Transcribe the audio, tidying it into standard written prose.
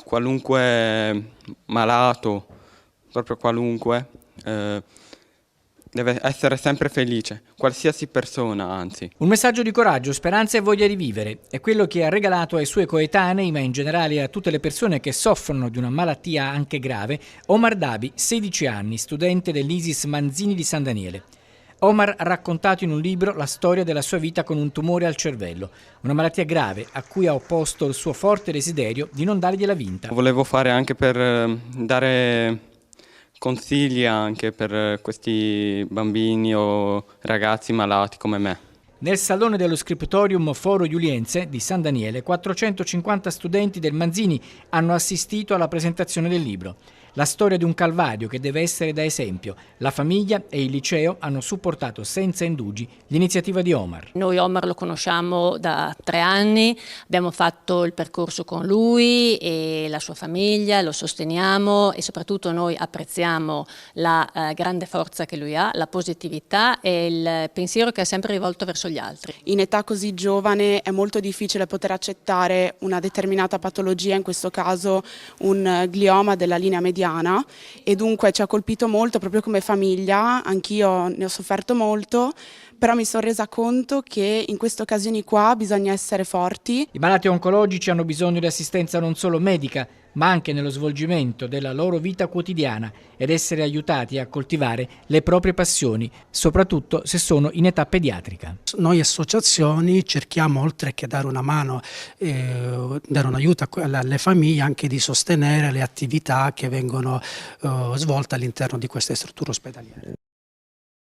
qualunque malato, proprio qualunque, deve essere sempre felice, qualsiasi persona anzi. Un messaggio di coraggio, speranza e voglia di vivere è quello che ha regalato ai suoi coetanei, ma in generale a tutte le persone che soffrono di una malattia anche grave, Omar Dabi, 16 anni, studente dell'Isis Manzini di San Daniele. Omar ha raccontato in un libro la storia della sua vita con un tumore al cervello, una malattia grave a cui ha opposto il suo forte desiderio di non dargliela vinta. Volevo fare anche per dare consigli anche per questi bambini o ragazzi malati come me. Nel salone dello Scriptorium Foro Iuliense di San Daniele, 450 studenti del Manzini hanno assistito alla presentazione del libro. La storia di un calvario che deve essere da esempio. La famiglia e il liceo hanno supportato senza indugi l'iniziativa di Omar. Noi Omar lo conosciamo da 3 anni, abbiamo fatto il percorso con lui e la sua famiglia, lo sosteniamo e soprattutto noi apprezziamo la grande forza che lui ha, la positività e il pensiero che ha sempre rivolto verso gli altri. In età così giovane è molto difficile poter accettare una determinata patologia, in questo caso un glioma della linea mediana, e dunque ci ha colpito molto proprio come famiglia, anch'io ne ho sofferto molto, però mi sono resa conto che in queste occasioni qua bisogna essere forti. I malati oncologici hanno bisogno di assistenza non solo medica, ma anche nello svolgimento della loro vita quotidiana ed essere aiutati a coltivare le proprie passioni, soprattutto se sono in età pediatrica. Noi associazioni cerchiamo, oltre che dare una mano, dare un aiuto alle famiglie, anche di sostenere le attività che vengono svolte all'interno di queste strutture ospedaliere.